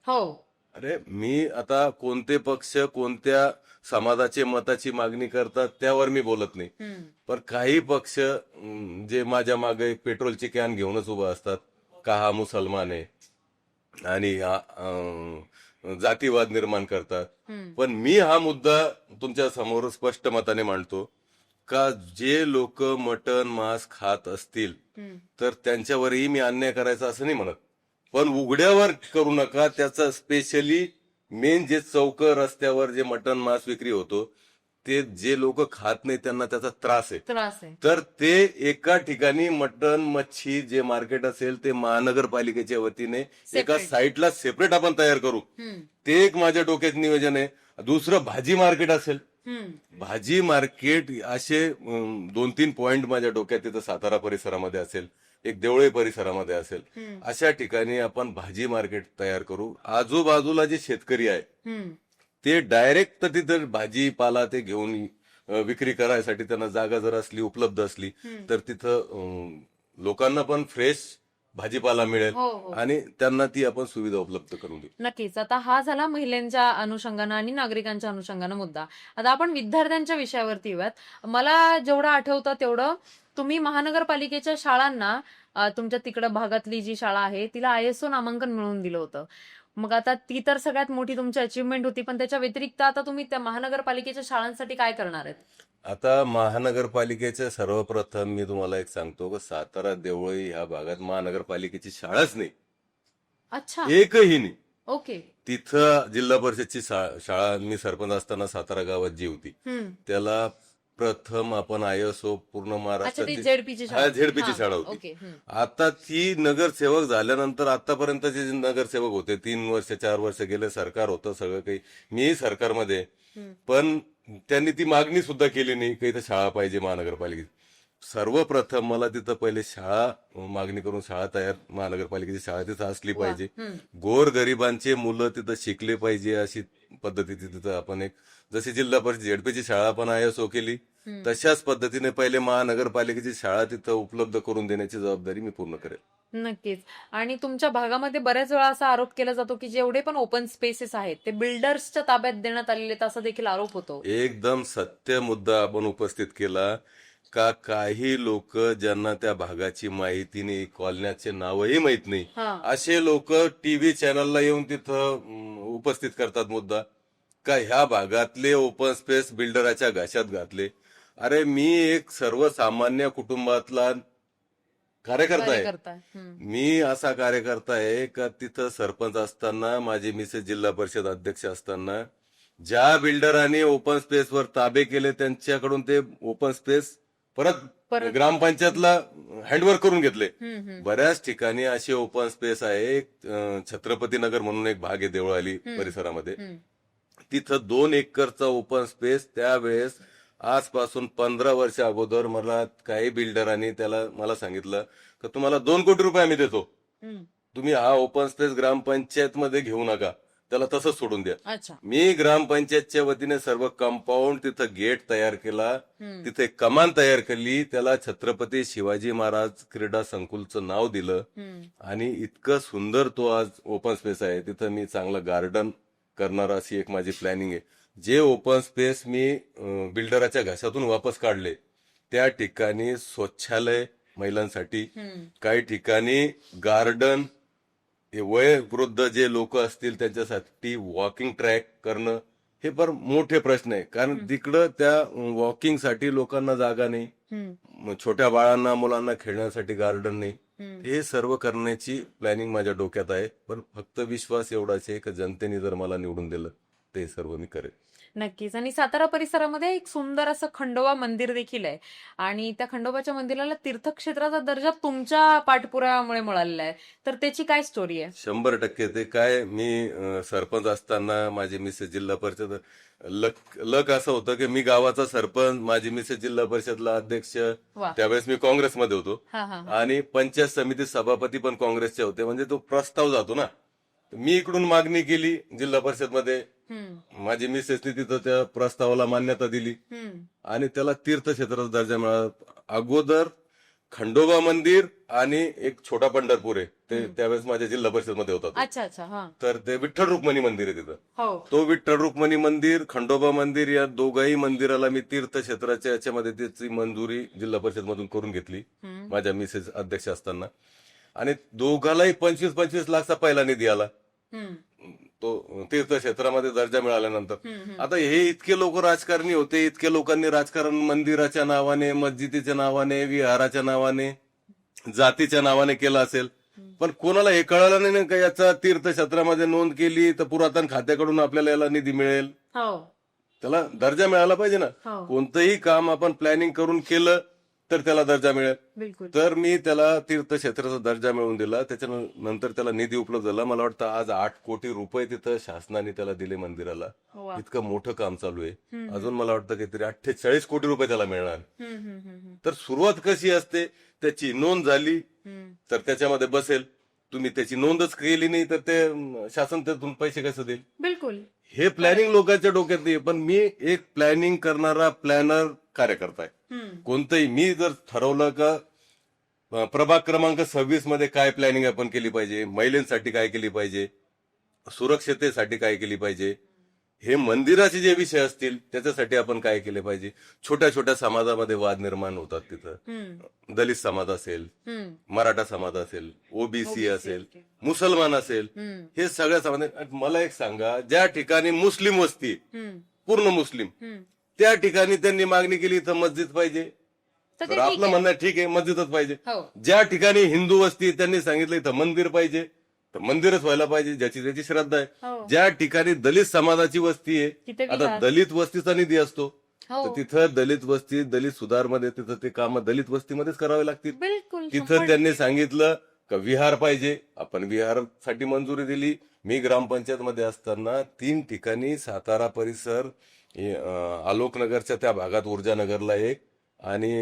हो. अरे मी आता कोणते पक्ष कोणत्या समाजाचे मताची मागणी करतात त्यावर मी बोलत नाही, पण काही पक्ष जे माझ्या मागे पेट्रोलची कॅन घेऊनच उभा असतात का हा मुसलमान आहे आणि जातीवाद निर्माण करतात. पण मी हा मुद्दा तुमच्या समोर स्पष्ट मताने मांडतो का जे लोक मटण मांस खात असतील तर त्यांच्यावरही मी अन्याय करायचा असं नाही म्हणत, पण उघड्यावर करू नका. त्याचं स्पेशली मेन जे चौक रस्त्यावर जे मटण मांस विक्री होतो ते जे लोक खात नाही त्यांना त्याचा त्रास आहे. तर ते एका ठिकाणी मटण मच्छी जे मार्केट असेल ते महानगरपालिकेच्या वतीने एका साईटला सेपरेट आपण तयार करू. ते एक माझ्या डोक्यात नियोजन आहे. दुसरं भाजी मार्केट असेल, भाजी मार्केट असे 2-3 पॉइंट माझ्या डोक्यात तिथं सातारा परिसरामध्ये असेल, एक देवळे परिसरामध्ये असेल, अशा ठिकाणी आपण भाजी मार्केट तयार करू. आजूबाजूला जे शेतकरी आहे ते डायरेक्ट तिथं भाजीपाला ते घेऊन विक्री करायसाठी त्यांना जागा जर असली उपलब्ध असली तर तिथं लोकांना पण फ्रेश भाजीपाला मिळेल आणि त्यांना ती आपण सुविधा उपलब्ध करून देऊ. नक्कीच. आता हा झाला महिलांच्या अनुषंगानं आणि नागरिकांच्या अनुषंगानं मुद्दा. आता आपण विद्यार्थ्यांच्या विषयावरती येऊयात. मला जेवढं आठवतं तेवढं तुम्ही महानगरपालिकेच्या शाळांना तुमच्या तिकडं भागातली जी शाळा आहे तिला ISO नामांकन मिळवून दिलं होतं. मग आता ती तर सगळ्यात मोठी तुमची अचीवमेंट होती, पण त्याच्या व्यतिरिक्त आता तुम्ही त्या महानगरपालिकेच्या शाळांसाठी काय करणार आहेत? आता महानगरपालिकेच्या सर्वप्रथम मी तुम्हाला एक सांगतो की सातारा देवळी ह्या भागात महानगरपालिकेची शाळाच नाही. अच्छा. एकही नाही. ओके. तिथं जिल्हा परिषदची शाळा मी सरपंच असताना सातारा गावात जी होती त्याला प्रथम आपण ISO पूर्ण महाराष्ट्राची झेडपीची शाळा होती. आता ती नगरसेवक झाल्यानंतर आतापर्यंतचे जे नगरसेवक होते 3 वर्ष 4 वर्ष गेले, सरकार होतं सगळं काही, मीही सरकारमध्ये, पण त्यांनी ती मागणी सुद्धा केली नाही की इथं शाळा पाहिजे महानगरपालिकेत. सर्वप्रथम मला तिथं पहिले शाळा मागणी करून शाळा तयार, महानगरपालिकेची शाळा तिथं असली पाहिजे, गोरगरिबांचे मुलं तिथं शिकले पाहिजे अशी पद्धतीची तिथं आपण एक, जशी जिल्हा परिषद झेडपीची शाळा आपण ISO केली तशाच पद्धतीने पहिले महानगरपालिकेची शाळा तिथं उपलब्ध करून देण्याची जबाबदारी मी पूर्ण करेल. नक्कीच. आणि तुमच्या भागामध्ये बऱ्याच वेळा असा आरोप केला जातो की जेवढे पण ओपन स्पेसेस आहेत ते बिल्डर्सच्या ताब्यात देण्यात आलेले आहेत, असा देखील आरोप होतो. एकदम सत्य मुद्दा आपण उपस्थित केला का काही लोक ज्यांना त्या भागाची माहिती नाही, कॉलन्याचे नावही माहित नाही, असे लोक टीव्ही चॅनलला येऊन तिथं उपस्थित करतात मुद्दा का ह्या भागातले ओपन स्पेस बिल्डराच्या घशात घातले. अरे मी एक सर्वसामान्य कुटुंबातला कार्यकर्ता आहे. मी असा कार्यकर्ता आहे का तिथं सरपंच असताना, माझी मिसेस जिल्हा परिषद अध्यक्ष असताना ज्या बिल्डरांनी ओपन स्पेसवर ताबे केले त्यांच्याकडून ते ओपन स्पेस परत ग्रामपंचायतला हँडओव्हर करून घेतले. बऱ्याच ठिकाणी असे ओपन स्पेस आहे. छत्रपती नगर म्हणून एक भाग आहे देवळाली परिसरामध्ये, तिथं 2 एकरचा ओपन स्पेस त्यावेळेस आजपासून 15 वर्ष अगोदर मला काही बिल्डरांनी मला सांगितलं की तुम्हाला 2 कोटी रुपये आम्ही देतो, तुम्ही हा ओपन स्पेस ग्रामपंचायत मध्ये घेऊ नका, त्याला तसंच सोडून द्या. मी ग्रामपंचायतच्या वतीने सर्व कंपाऊंड तिथं गेट तयार केला, तिथे कमान तयार केली, त्याला छत्रपती शिवाजी महाराज क्रीडा संकुलचं नाव दिलं आणि इतकं सुंदर तो आज ओपन स्पेस आहे. तिथं मी चांगलं गार्डन करणार अशी एक माझी प्लॅनिंग आहे. जे ओपन स्पेस मी बिल्डराच्या घशातून वापस काढले त्या ठिकाणी स्वच्छालय महिलांसाठी. काही ठिकाणी गार्डन, हे वयोवृद्ध जे लोक असतील त्यांच्यासाठी वॉकिंग ट्रॅक करणं हे पण मोठे प्रश्न आहे. कारण तिकडं त्या वॉकिंगसाठी लोकांना जागा नाही, मग छोट्या बाळांना मुलांना खेळण्यासाठी गार्डन नाही. हे सर्व करण्याची प्लॅनिंग माझ्या डोक्यात आहे. पण फक्त विश्वास एवढाच आहे की जनतेने जर मला निवडून दिलं ते सर्व मी करेन. नक्कीच. आणि सातारा परिसरामध्ये एक सुंदर असं खंडोबा मंदिर देखील आहे आणि त्या खंडोबाच्या मंदिराला तीर्थक्षेत्राचा दर्जा तुमच्या पाठपुराव्यामुळे मिळालेला आहे. तर त्याची काय स्टोरी आहे? 100% ते काय, मी सरपंच असताना माझी मिसेस जिल्हा परिषद, लक असं होतं की मी गावाचा सरपंच, माझी मिसेस जिल्हा परिषदला अध्यक्ष. वा. त्यावेळेस मी काँग्रेसमध्ये होतो हा हा आणि पंचायत समिती सभापती पण काँग्रेसचे होते. म्हणजे तो प्रस्ताव जातो ना. मी इकडून मागणी केली जिल्हा परिषदमध्ये, माझी मिसेसने तिथं त्या प्रस्तावाला मान्यता दिली आणि त्याला तीर्थक्षेत्राचा दर्जा मिळाला. अगोदर खंडोबा मंदिर आणि एक छोटा पंढरपूर आहे, ते त्यावेळेस माझ्या जिल्हा परिषदमध्ये होता तो. अच्छा अच्छा. हा. तर ते विठ्ठल रुक्मिणी मंदिर आहे तिथं. हो. तो विठ्ठल रुक्मिणी मंदिर, खंडोबा मंदिर या दोघाही मंदिराला मी तीर्थक्षेत्राच्या याच्यामध्ये त्याची मंजुरी जिल्हा परिषदमधून करून घेतली माझ्या मिसेस अध्यक्ष असताना. आणि दोघालाही 25-25 लाखचा पहिला निधी आला तो तीर्थक्षेत्रामध्ये दर्जा मिळाल्यानंतर. आता हे इतके लोक राजकारणी होते, इतके लोकांनी राजकारण मंदिराच्या नावाने, मस्जिदीच्या नावाने, विहाराच्या नावाने, जातीच्या नावाने केलं असेल. पण कोणाला हे कळालं नाही का याचा तीर्थक्षेत्रामध्ये नोंद केली तर पुरातन खात्याकडून आपल्याला याला निधी मिळेल, हो. त्याला दर्जा मिळाला पाहिजे ना. हो. कोणतंही काम आपण प्लॅनिंग करून केलं तर त्याला दर्जा मिळेल. बिलकुल. तर मी त्याला तीर्थक्षेत्राचा दर्जा मिळवून दिला. त्याच्यानंतर त्याला निधी उपलब्ध झाला. मला वाटतं आज 8 कोटी रुपये तिथं शासनाने त्याला दिले मंदिराला. वा. इतकं मोठं काम चालू आहे. अजून मला वाटतं काहीतरी 48 कोटी रुपये त्याला मिळणार. तर सुरुवात कशी असते, त्याची नोंद झाली तर त्याच्यामध्ये बसेल. तुम्ही त्याची नोंदच केली नाही तर ते शासन त्यातून पैसे कसं देईल? बिलकुल. हे प्लॅनिंग लोकांच्या डोक्यात नाही. पण मी एक प्लॅनिंग करणारा प्लॅनर कार्यकर्ता आहे. कोणतंही मी जर ठरवलं का प्रभाग क्रमांक 26 मध्ये काय प्लॅनिंग आपण केली पाहिजे, महिलांसाठी काय केली पाहिजे, सुरक्षिततेसाठी काय केली पाहिजे, हे मंदिराचे जे विषय असतील त्याच्यासाठी आपण काय केले पाहिजे. छोट्या छोट्या समाजामध्ये वाद निर्माण होतात तिथं. दलित समाज असेल, मराठा समाज असेल, ओबीसी असेल, मुसलमान असेल, हे सगळ्या समाज. मला एक सांगा, ज्या ठिकाणी मुस्लिम वस्ती, पूर्ण मुस्लिम, त्या ठिकाणी त्यांनी मागणी केली तर मस्जिद पाहिजे, तर आपलं म्हणणं ठीक आहे मस्जिदच पाहिजे. ज्या ठिकाणी हिंदू वस्ती त्यांनी सांगितलं इथं मंदिर पाहिजे तर मंदिरच व्हायला पाहिजे, ज्याची त्याची श्रद्धा आहे. ज्या ठिकाणी दलित समाजाची वस्ती आहे, आता दलित वस्तीचा निधी असतो तर तिथं दलित वस्ती, दलित सुधारमध्ये तिथं ते काम दलित वस्तीमध्येच करावे लागतील. तिथं त्यांनी सांगितलं का विहार पाहिजे, आपण विहारासाठी मंजुरी दिली. मी ग्रामपंचायत मध्ये असताना 3 ठिकाणी सातारा परिसर, आलोकनगरच्या त्या भागात ऊर्जानगरला एक, आणि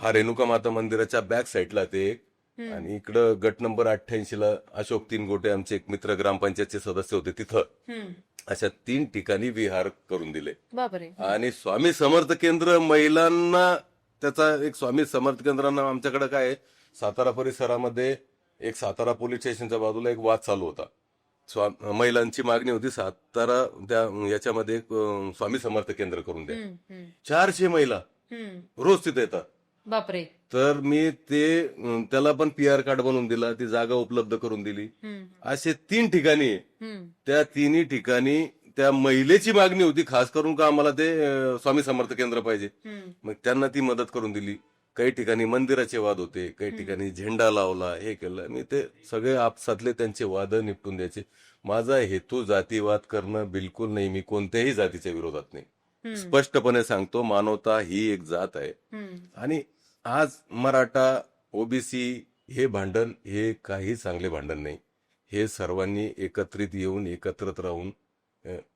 हा रेणुका माता मंदिराच्या बॅक साईडला ते एक, आणि इकडं गट नंबर 88 अशोक तीनगोटे आमचे एक मित्र ग्रामपंचायतचे सदस्य होते तिथं. अशा 3 ठिकाणी विहार करून दिले. बापरे. आणि स्वामी समर्थ केंद्र महिलांना, त्याचा एक स्वामी समर्थ केंद्रांना आमच्याकडे काय आहे, सातारा परिसरामध्ये एक सातारा पोलीस स्टेशनच्या बाजूला एक वाद चालू होता. महिलांची मागणी होती सातारा त्या याच्यामध्ये एक स्वामी समर्थ केंद्र करून द्या. 400 महिला रोज तिथे येतात. बापरे. तर मी त्याला पण PR कार्ड बनवून दिला, ती जागा उपलब्ध करून दिली. असे 3 ठिकाणी, त्या 3ही ठिकाणी त्या महिलेची मागणी होती खास करून का आम्हाला ते स्वामी समर्थ केंद्र पाहिजे. मग त्यांना ती मदत करून दिली. काही ठिकाणी मंदिराचे वाद होते, काही ठिकाणी झेंडा लावला, हे केलं. मी ते सगळे आपसातले त्यांचे वाद निपटून द्यायचे. माझा हेतू जातीवाद करणं बिलकुल नाही. मी कोणत्याही जातीच्या विरोधात नाही. स्पष्टपणे सांगतो, मानवता ही एक जात आहे. आणि आज मराठा, ओबीसी हे भांडण हे काही चांगले भांडण नाही. हे सर्वांनी एकत्रित येऊन, एकत्रित राहून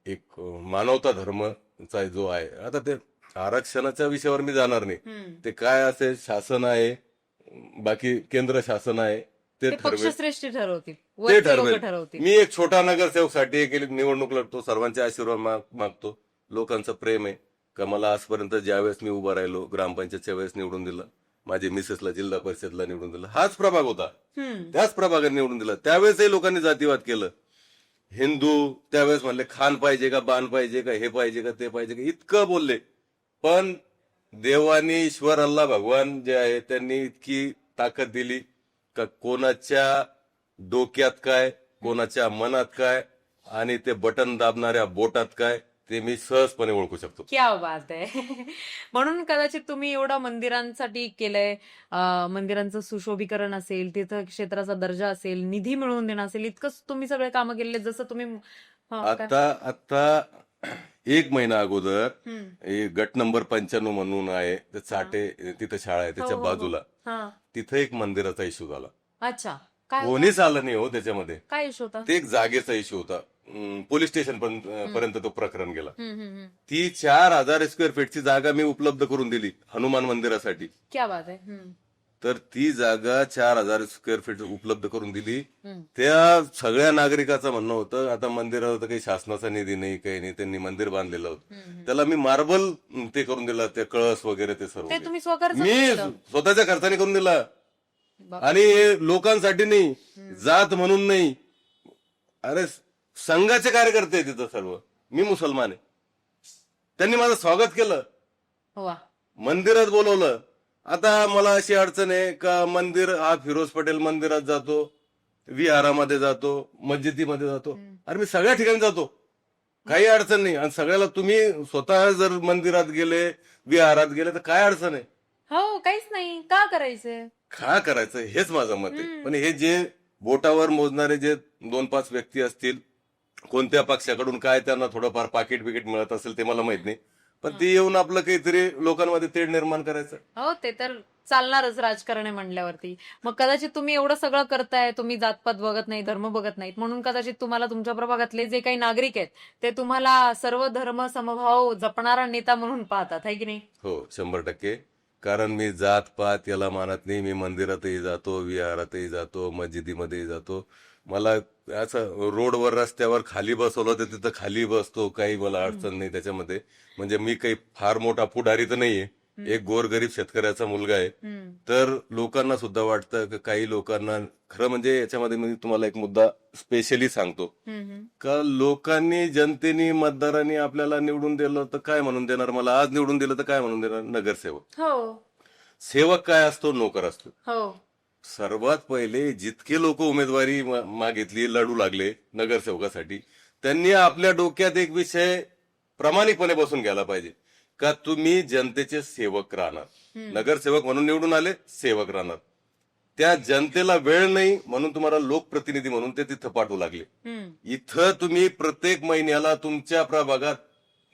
एक मानवता धर्मचा जो आहे, आता ते आरक्षणाच्या विषयावर मी जाणार नाही. ते काय असेल, शासन आहे, बाकी केंद्र शासन आहे, ते पक्षश्रेष्ठी ठरवतील, ते ठरवेल. मी एक छोटा नगरसेवकसाठी एक निवडणूक लढतो, सर्वांचे आशीर्वाद मागतो. लोकांचं प्रेम आहे का मला आजपर्यंत ज्यावेळेस मी उभा राहिलो, ग्रामपंचायतच्या वेळेस निवडून दिलं, माझे मिसेसला जिल्हा परिषदला निवडून दिलं, हाच प्रभाग होता, त्याच प्रभागात निवडून दिला. त्यावेळेसही लोकांनी जातीवाद केलं. हिंदू त्यावेळेस म्हणले खान पाहिजे का, बाण पाहिजे का, हे पाहिजे का, ते पाहिजे का, इतकं बोलले. पण देवानी, ईश्वर, अल्लाह भगवान जे आहे, त्यांनी इतकी ताकद दिली का कोणाच्या डोक्यात काय, कोणाच्या मनात काय आणि ते बटन दाबणाऱ्या बोटात काय ते मी सहजपणे ओळखू शकतो. क्या बात आहे. म्हणून कदाचित तुम्ही एवढं मंदिरांसाठी केलंय. मंदिरांचं सुशोभीकरण असेल, तीर्थक्षेत्राचा दर्जा असेल, निधी मिळवून देणं असेल, इतकंच तुम्ही सगळे कामं केलेले जसं तुम्ही काय? आता 1 महिना अगोदर हम्म. गट नंबर 95 म्हणून आहे, ते चाटे तिथं शाळा आहे हो त्याच्या हो हो. बाजूला, हा. तिथं एक मंदिराचा इश्यू झाला. अच्छा. काय होतं? कोणीच आलं नाही हो त्याच्यामध्ये. काय इशू होता? ते एक जागेचा इश्यू होता. पोलीस स्टेशन पर्यंत तो प्रकरण गेला. ती 4000 स्क्वेअर फीटची जागा मी उपलब्ध करून दिली हनुमान मंदिरासाठी. क्या बात आहे. तर ती जागा 4000 स्क्वेअर फीट उपलब्ध करून दिली. हम्म. त्या सगळ्या नागरिकाचं म्हणणं होतं आता मंदिरावर तर काही शासनाचा निधी नाही, काही नाही, त्यांनी मंदिर बांधलेलं होतं, त्याला मी मार्बल ते करून दिला, ते कळस वगैरे ते सर्व ते तुम्ही स्वखर्च मी केलं? स्वतःच्या खर्चाने करून दिला. बाप. आणि हे लोकांसाठी नाही, जात म्हणून नाही. अरे संघाचे कार्यकर्ते आहे तिथं सर्व. मी मुसलमान आहे. त्यांनी माझं स्वागत केलं, वा. मंदिरात बोलवलं. आता मला अशी अडचण आहे का मंदिर हा फिरोज पटेल मंदिरात जातो, विहारामध्ये जातो, मस्जिदीमध्ये जातो. अरे मी सगळ्या ठिकाणी जातो, काही अडचण नाही. आणि सगळ्याला तुम्ही स्वतः जर मंदिरात गेले, विहारात गेले तर काय अडचण आहे? हो, काहीच नाही. का करायचंय? काय करायचं हेच माझं मत आहे. पण हे जे बोटावर मोजणारे जे 2-5 व्यक्ती असतील, कोणत्या पक्षाकडून काय त्यांना थोडंफार पाकिट बिकिट मिळत असेल ते मला माहित नाही, पण ते येऊन आपलं काहीतरी लोकांमध्ये तेढ निर्माण करायचं. हो, ते तर चालणारच राजकारण आहे म्हणल्यावरती. मग कदाचित तुम्ही एवढं सगळं करताय, तुम्ही जातपात बघत नाही, धर्म बघत नाहीत, म्हणून कदाचित तुम्हाला तुमच्या प्रभागातले जे काही नागरिक आहेत ते तुम्हाला सर्व धर्म समभाव जपणारा नेता म्हणून पाहतात, है की नाही? हो, 100%. कारण मी जात पात याला मानत नाही. मी मंदिरातही जातो, विहारातही जातो, मस्जिदीमध्येही जातो. मला असं रोडवर रस्त्यावर खाली बसवलं तर तिथं खाली बसतो, काही मला अडचण नाही त्याच्यामध्ये. म्हणजे मी काही फार मोठा पुढारी तर नाहीये, एक गोरगरीब शेतकऱ्याचा मुलगा आहे. तर लोकांना सुद्धा वाटतं की काही लोकांना खरं म्हणजे याच्यामध्ये मी तुम्हाला एक मुद्दा स्पेशली सांगतो का लोकांनी, जनतेने, मतदारांनी आपल्याला निवडून दिलं तर काय म्हणून देणार, मला आज निवडून दिलं तर काय म्हणून देणार? नगरसेवक. हो सेवक काय असतो? नोकर असतो. हो. सर्वात पहिले जितके लोक उमेदवारी मागितली, लढू लागले नगरसेवकासाठी, त्यांनी आपल्या डोक्यात एक विषय प्रामाणिकपणे बसून घ्यायला पाहिजे का तुम्ही जनतेचे सेवक राहणार. नगरसेवक म्हणून निवडून आले, सेवक राहणार. त्या जनतेला वेळ नाही म्हणून तुम्हाला लोकप्रतिनिधी म्हणून ते तिथं पाठवू लागले. इथं तुम्ही प्रत्येक महिन्याला तुमच्या प्रभागात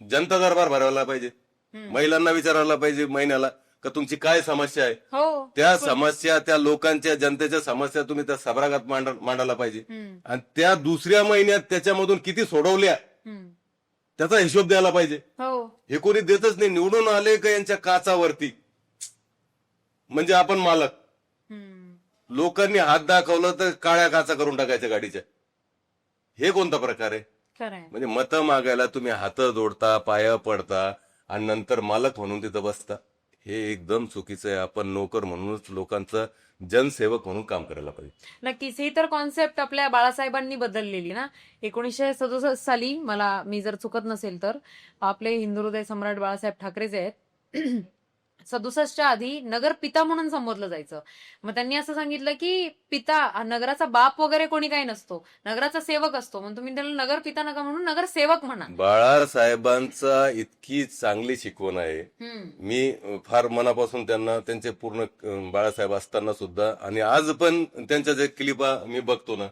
जनता दरबार भरायला पाहिजे, महिलांना विचारायला पाहिजे महिन्याला का तुमची काय समस्या आहे. हो. त्या समस्या, त्या लोकांच्या, जनतेच्या समस्या तुम्ही त्या सभागृहात मांडायला पाहिजे. आणि त्या दुसऱ्या महिन्यात त्याच्यामधून किती सोडवल्या त्याचा हिशोब द्यायला पाहिजे. हो. हे कोणी देतच नाही. निवडून आले का यांच्या काचावरती म्हणजे आपण मालक. लोकांनी हात दाखवलं तर काळ्या काचा करून टाकायच्या गाडीच्या. हे कोणता प्रकार आहे? खरंय. म्हणजे मतं मागायला तुम्ही हात जोडता, पाया पडता आणि नंतर मालक म्हणून तिथं बसता. हे एकदम चुकीचं आहे. आपण नोकर म्हणूनच लोकांचा जनसेवक म्हणून काम करायला पाहिजे. नक्कीच. ही तर कॉन्सेप्ट आपल्या बाळासाहेबांनी बदललेली ना. 1967 साली, मी जर चुकत नसेल तर, आपले हिंदू हृदय सम्राट बाळासाहेब ठाकरे जे आहेत 67च्या आधी नगर पिता म्हणून संबोधलं जायचं. मग त्यांनी असं सांगितलं की पिता, नगराचा बाप वगैरे कोणी काही नसतो, नगराचा सेवक असतो, म्हणून तुम्ही त्याला नगर पिता नका म्हणून नगर सेवक म्हणा. बाळासाहेबांचा इतकी चांगली शिकवण आहे. मी फार मनापासून त्यांना, त्यांचे पूर्ण बाळासाहेब असताना सुद्धा आणि आज पण त्यांच्या जे क्लिपा मी बघतो ना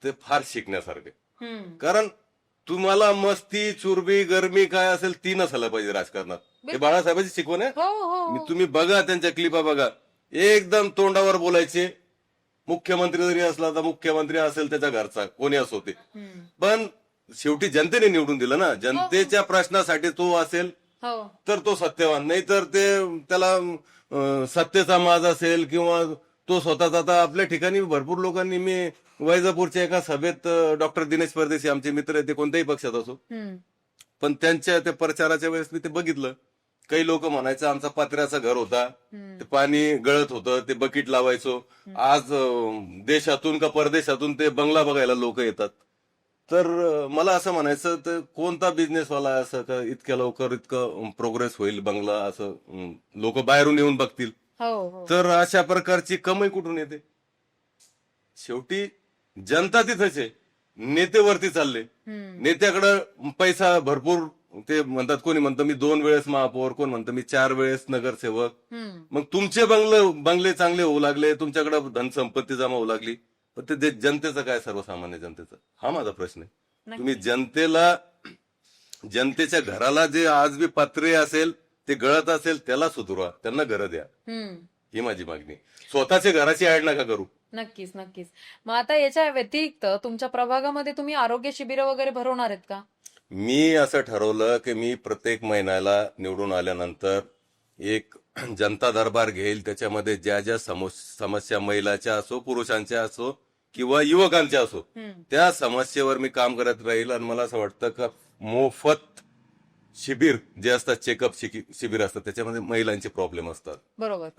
ते फार शिकण्यासारखे. कारण तुम्हाला मस्ती, चुरबी, गरमी काय असेल ती नसायला पाहिजे राजकारणात. हे बाळासाहेबांची शिकवण आहे. हो. तुम्ही बघा त्यांच्या क्लिपा बघा, एकदम तोंडावर बोलायचे. मुख्यमंत्री जरी असला तर मुख्यमंत्री असेल त्याच्या घरचा, कोणी असो ते, पण शेवटी जनतेने निवडून दिलं ना. जनतेच्या प्रश्नासाठी तो असेल तर तो सत्यवान, नाही तर ते त्याला सत्तेचा माज असेल किंवा तो स्वतःच. आता आपल्या ठिकाणी भरपूर लोकांनी, मी वैजापूरच्या एका सभेत डॉक्टर दिनेश परदेशी आमचे मित्र आहेत, ते कोणत्याही पक्षात असो, पण त्यांच्या त्या प्रचाराच्या वेळेस मी ते बघितलं. काही लोक म्हणायचं आमचा पत्र्याचं घर होता, ते पाणी गळत होतं, ते बकेट लावायचो. आज देशातून का परदेशातून ते बंगला बघायला लोक येतात. तर मला असं म्हणायचं, तर कोणता बिझनेसवाला असं का इतक्या लवकर इतकं प्रोग्रेस होईल बंगला, असं लोक बाहेरून येऊन बघतील. हो हो. तर अशा प्रकारची कमाई कुठून येते? शेवटी जनता तिथंच आहे, नेते वरती चालले. हम्म. नेत्याकडं पैसा भरपूर, ते म्हणतात, कोणी म्हणतं मी 2 वेळेस महापौर, कोण म्हणतं मी 4 वेळेस नगरसेवक. हम्म. मग तुमचे बंगले चांगले होऊ लागले, तुमच्याकडे धनसंपत्ती जमा होऊ लागली, पण ते जनतेचं काय, सर्वसामान्य जनतेचं? हा माझा प्रश्न आहे. तुम्ही जनतेला, जनतेच्या घराला जे आज बी पत्रे असेल ते गळत असेल त्याला सुधरवा, त्यांना घरं द्या, हम्म. ही माझी मागणी. स्वतःच्या घराची ऍड नका करू. नक्कीच नक्कीच. मग आता याच्या व्यतिरिक्त तुमच्या प्रभागामध्ये तुम्ही आरोग्य शिबिरं वगैरे भरवणार आहेत का? मी असं ठरवलं की मी प्रत्येक महिन्याला निवडून आल्यानंतर एक जनता दरबार घेईल. त्याच्यामध्ये ज्या ज्या समस्या महिलाच्या असो, पुरुषांच्या असो किंवा युवकांच्या असो, त्या समस्येवर मी काम करत राहील. आणि मला असं वाटतं का मोफत शिबिर जे असतात, चेकअप शिबिर असतात, त्याच्यामध्ये महिलांचे प्रॉब्लेम असतात. बरोबर.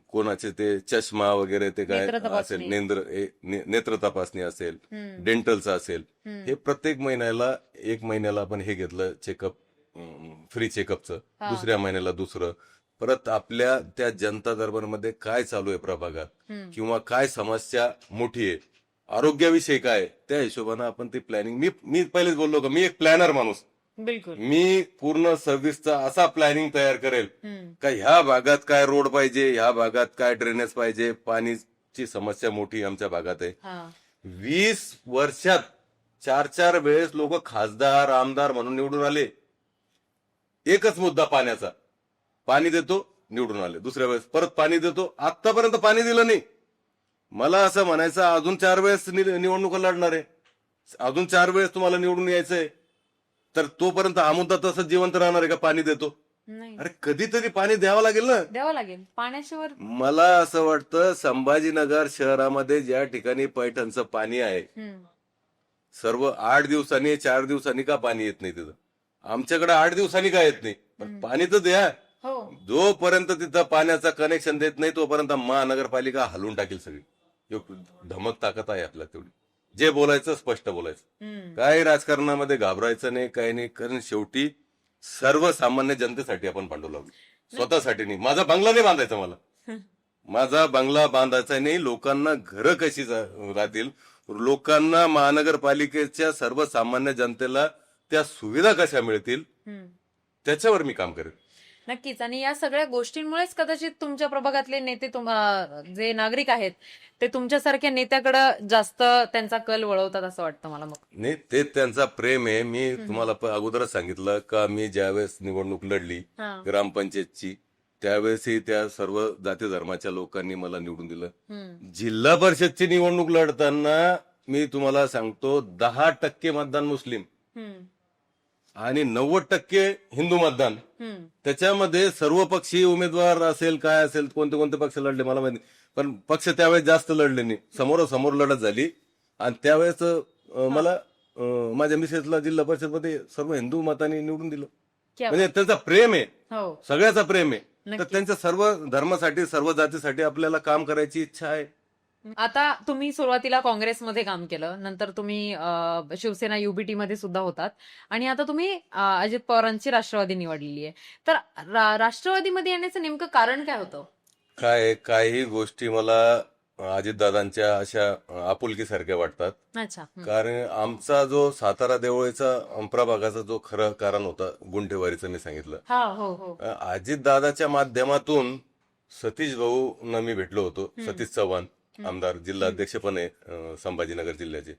कोणाचे ते चष्मा वगैरे ते काय नेत्र तपासणी. असेल, नेत्र तपासणी असेल, हम्म. डेंटलचं असेल, हे प्रत्येक महिन्याला, एक महिन्याला आपण हे घेतलं चेकअप, फ्री चेकअपचं, दुसऱ्या महिन्याला दुसरं. परत आपल्या त्या जनता दरबारमध्ये काय चालू आहे प्रभागात, किंवा काय समस्या मोठी आहे, आरोग्याविषयी काय, त्या हिशोबानं आपण ती प्लॅनिंग, मी पहिलेच बोललो का मी एक प्लॅनर माणूस, बिलकुल. मी पूर्ण सर्व्हिसचा असा प्लॅनिंग तयार करेल का ह्या भागात काय रोड पाहिजे, ह्या भागात काय ड्रेनेज पाहिजे, पाणीची समस्या मोठी आमच्या भागात आहे. 20 वर्षात 4-4 वेळेस लोक खासदार, आमदार म्हणून निवडून आले. एकच मुद्दा पाण्याचा, पाणी देतो निवडून आले, दुसऱ्या वेळेस परत पाणी देतो, आतापर्यंत पाणी दिलं नाही. मला असं म्हणायचं, अजून 4 वेळेस निवडणुका लढणार आहे, अजून 4 वेळेस तुम्हाला निवडून यायचंय, तर तोपर्यंत हा मुद्दा तसंच जिवंत राहणार आहे का पाणी देतो? नाही, अरे कधीतरी पाणी द्यावं लागेल ना. द्यावं लागेल. पाण्याशिवाय मला असं वाटतं संभाजीनगर शहरामध्ये ज्या ठिकाणी पैठणचं पाणी आहे, सर्व 8 दिवसांनी 4 दिवसांनी का पाणी येत नाही तिथं? आमच्याकडे 8 दिवसांनी का येत नाही? पण पाणी तर द्या. हो. जोपर्यंत तिथं पाण्याचं कनेक्शन देत नाही तोपर्यंत महानगरपालिका हलवून टाकेल सगळी. धमक ताकद आहे आपल्या तेवढी. जे बोलायचं स्पष्ट बोलायचं, काही राजकारणामध्ये घाबरायचं नाही, काही नाही. कारण शेवटी सर्वसामान्य जनतेसाठी आपण भांडू लागलो, स्वतःसाठी नाही. माझा बंगला नाही बांधायचा मला, माझा बंगला बांधायचा नाही. लोकांना घरं कशी राहतील, लोकांना महानगरपालिकेच्या सर्वसामान्य जनतेला त्या सुविधा कशा मिळतील, त्याच्यावर मी काम करेन. नक्कीच. आणि या सगळ्या गोष्टींमुळेच कदाचित तुमच्या प्रभागातले नेते, जे नागरिक आहेत ते तुमच्यासारख्या नेत्याकडे जास्त त्यांचा कल वळवतात असं वाटतं मला. मग नाही, ते त्यांचा प्रेम आहे. मी तुम्हाला अगोदरच सांगितलं का मी ज्यावेळेस निवडणूक लढली ग्रामपंचायतची, त्यावेळेसही त्या सर्व जाती धर्माच्या लोकांनी मला निवडून दिलं. जिल्हा परिषदची निवडणूक लढताना मी तुम्हाला सांगतो 10% मतदान मुस्लिम आणि 90% हिंदू मतदान. त्याच्यामध्ये सर्व पक्षी उमेदवार असेल, काय असेल, कोणते कोणते पक्ष लढले मला माहिती, पण पक्ष त्यावेळेस जास्त लढले नाही. समोरासमोर लढत झाली. आणि त्यावेळेस मला माझ्या मिसेसला जिल्हा परिषदमध्ये सर्व हिंदू मतांनी निवडून दिलं. म्हणजे त्यांचा प्रेम आहे, सगळ्याचा प्रेम आहे. तर त्यांच्या सर्व धर्मासाठी, सर्व जातीसाठी आपल्याला काम करायची इच्छा आहे. आता तुम्ही सुरुवातीला काँग्रेसमध्ये काम केलं, नंतर तुम्ही शिवसेना युबीटी मध्ये सुद्धा होतात, आणि आता तुम्ही अजित पवारांची राष्ट्रवादी निवडलेली आहे. तर राष्ट्रवादीमध्ये येण्याचं नेमकं कारण काय होतं? काही गोष्टी मला अजितदादांच्या अशा आपुलकीसारख्या वाटतात. अच्छा. कारण आमचा जो सातारा देवळीचा प्रभागाचा जो खरं कारण होता गुंठेवारीचं, मी सांगितलं. हो हो. अजितदादाच्या माध्यमातून सतीश भाऊ मी भेटलो होतो. सतीश चव्हाण आमदार, जिल्हा अध्यक्ष पण आहे संभाजीनगर जिल्ह्याचे.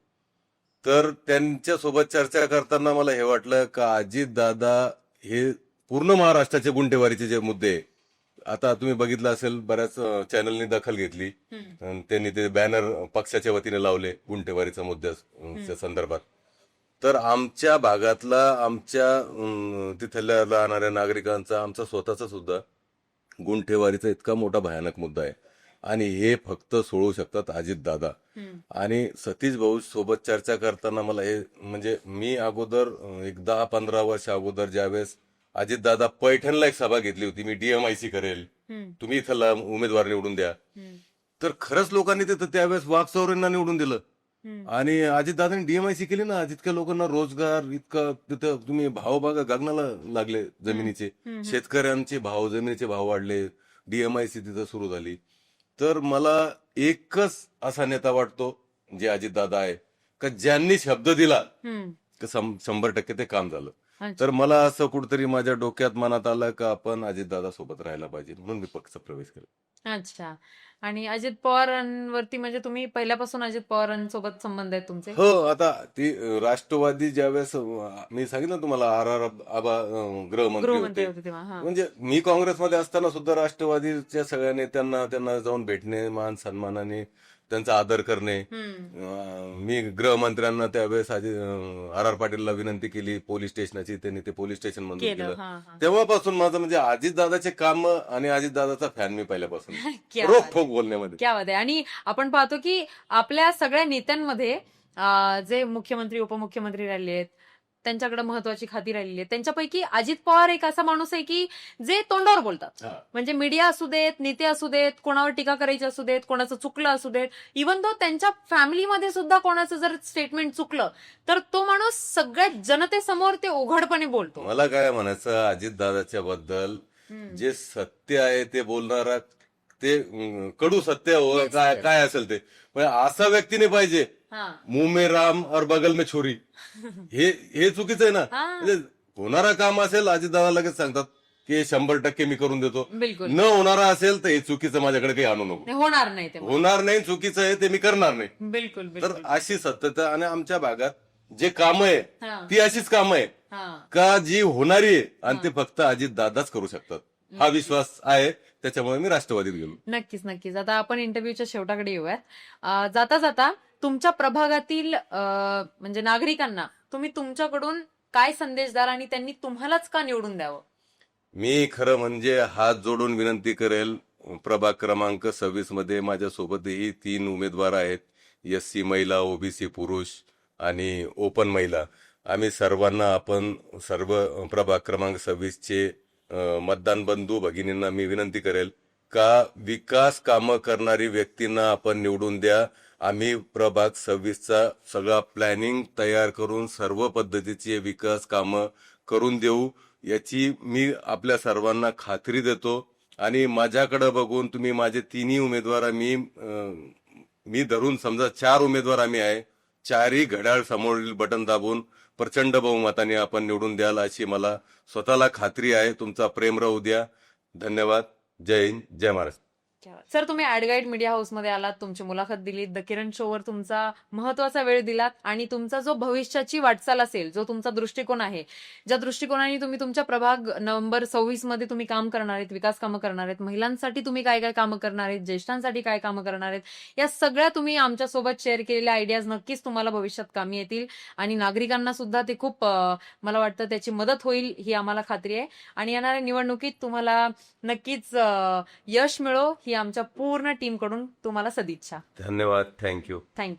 तर त्यांच्यासोबत चर्चा करताना मला हे वाटलं का अजितदादा हे पूर्ण महाराष्ट्राचे गुंठेवारीचे जे मुद्दे, आता तुम्ही बघितलं असेल बऱ्याच चॅनलनी दखल घेतली, त्यांनी ते बॅनर पक्षाच्या वतीने लावले गुंठेवारीच्या मुद्द्याच्या संदर्भात. तर आमच्या भागातला, आमच्या तिथल्या राहणाऱ्या नागरिकांचा, आमचा स्वतःचा सुद्धा गुंठेवारीचा इतका मोठा भयानक मुद्दा आहे, आणि हे फक्त सोडवू शकतात अजितदादा. आणि सतीश भाऊ सोबत चर्चा करताना मला हे, म्हणजे मी अगोदर 10-15 वर्ष अगोदर ज्यावेळेस अजितदादा पैठणला एक सभा घेतली होती, मी डीएमआयसी करेल, तुम्ही इथला उमेदवार निवडून द्या. तर खरंच लोकांनी तिथं त्यावेळेस वाघचौरेंना निवडून दिलं. आणि अजितदादांनी डीएमआयसी केली ना, जितक्या लोकांना रोजगार, इतकं तिथं तुम्ही भाव बघा, गगनाला लागले जमिनीचे, शेतकऱ्यांचे भाव, जमिनीचे भाव वाढले, DMIC तिथं सुरू झाली. तर मला एकच असा नेता वाटतो जे अजितदादा आहे, का ज्यांनी शब्द दिला हम्म. की 100% ते काम झालं. अच्छा. तर मला असं कुठेतरी माझ्या डोक्यात मनात आलं का आपण अजितदादा सोबत राहायला पाहिजे, म्हणून मी पक्ष प्रवेश केला. अच्छा. आणि अजित पवारांवरती म्हणजे तुम्ही पहिल्यापासून अजित पवारांसोबत संबंध आहेत तुमचे? हो, आता ती राष्ट्रवादी ज्यावेळेस मी सांगितलं तुम्हाला आबा गृहमंत्री गृहमंत्री होते. होते तेव्हा. हा. म्हणजे मी काँग्रेसमध्ये असताना सुद्धा राष्ट्रवादीच्या सगळ्या नेत्यांना त्यांना जाऊन भेटणे, मान सन्मानाने त्यांचा आदर करणे. मी गृहमंत्र्यांना त्यावेळेस आर पाटीलला विनंती केली पोलीस स्टेशनची, त्यांनी ते पोलीस स्टेशन मंजूर केलं. केलं. हा हा. तेव्हापासून माझं म्हणजे अजितदादाचे काम आणि अजितदादाचा फॅन मी पहिल्यापासून क्या बात आहे. रोखोक बोलण्यामध्ये. क्या बात आहे. आणि आपण पाहतो की आपल्या सगळ्या नेत्यांमध्ये जे मुख्यमंत्री उपमुख्यमंत्री राहिले आहेत त्यांच्याकडे महत्वाची खाती राहिलेली आहेत, त्यांच्यापैकी अजित पवार एक असा माणूस आहे की जे तोंडावर बोलतात. हा. म्हणजे मीडिया असू देत, नेते असू देत, कोणावर टीका करायची असू देत, कोणाचं चुकलं असू देत, इव्हन तो त्यांच्या फॅमिलीमध्ये सुद्धा कोणाचं जर स्टेटमेंट चुकलं तर तो माणूस सगळ्या जनतेसमोर ते उघडपणे बोलतो. मला काय म्हणायचं अजितदादाच्या बद्दल, जे सत्य आहे ते बोलणारा, ते कडू सत्य हो Yes, काय yes. काय असेल ते, पण असा व्यक्ती नाही पाहिजे हा. मुंह में राम और बगल में छोरी. हे चुकीचं आहे ना. हा. म्हणजे होणारा काम असेल अजितदादा लगेच सांगतात की 100% मी करून देतो. बिलकुल. न होणारा असेल तर हे चुकीचं माझ्याकडे काही आणू नको. नाही, होणार नाही ते. होणार नाही, चुकीचं आहे ते मी करणार नाही. बिलकुल तर बिलकुल. अशी सत्यता आणि आमच्या भागात जे कामं आहे हा. ती अशीच कामं आहे हा. का जी होणारी आहे आणि ते फक्त अजितदादाच करू शकतात. हा विश्वास आहे, त्याच्यामुळे मी राष्ट्रवादीत गेलो. नक्कीच नक्कीच. आता आपण इंटरव्ह्यूच्या शेवटाकडे येऊयात. जाता जाता तुमच्या प्रभागातील म्हणजे नागरिकांना तुम्ही तुमच्याकडून काय संदेश द्याल आणि त्यांनी तुम्हालाच का निवडून द्यावं? मी खरं म्हणजे हात जोडून विनंती करेल, प्रभाग क्रमांक 26 मध्ये माझ्यासोबतही 3 उमेदवार आहेत, SC महिला, OBC पुरुष आणि ओपन महिला. आम्ही सर्वांना आपण सर्व प्रभाग क्रमांक 26चे मतदान बंधू भगिनींना मी विनंती करेल का विकास कामं करणारी व्यक्तींना आपण निवडून द्या. आम्ही प्रभाग 26चा सगळा प्लॅनिंग तयार करून सर्व पद्धतीची विकास कामं करून देऊ याची मी आपल्या सर्वांना खात्री देतो. आणि माझ्याकडे बघून तुम्ही माझे तिन्ही उमेदवार मी धरून समजा 4 उमेदवार आम्ही आहे, 4ही घड्याळ समोरील बटन दाबून प्रचंड बहुमताने आपण निवडून द्याल अशी मला स्वतःला खात्री आहे. तुमचा प्रेम राहू द्या. धन्यवाद. जय हिंद, जय महाराष्ट्र. सर, तुम्ही ऍडगाईड मीडिया हाऊसमध्ये आलात, तुमची मुलाखत दिलीत, द किरण शोवर तुमचा महत्वाचा वेळ दिलात आणि तुमचा जो भविष्याची वाटचाल असेल, जो तुमचा दृष्टिकोन आहे, ज्या दृष्टिकोनाने तुम्ही तुमच्या प्रभाग नंबर 26 मध्ये तुम्ही काम करणार आहेत, विकास कामं करणार आहेत, महिलांसाठी तुम्ही काय काय कामं करणार आहेत, ज्येष्ठांसाठी काय कामं करणार आहेत, या सगळ्या तुम्ही आमच्यासोबत शेअर केलेल्या आयडियाज नक्कीच तुम्हाला भविष्यात कामी येतील आणि नागरिकांना सुद्धा ते खूप मला वाटतं त्याची मदत होईल ही आम्हाला खात्री आहे. आणि येणाऱ्या निवडणुकीत तुम्हाला नक्कीच यश मिळो ही आमच्या पूर्ण टीमकडून तुम्हाला सदिच्छा. धन्यवाद. थँक्यू. थँक्यू.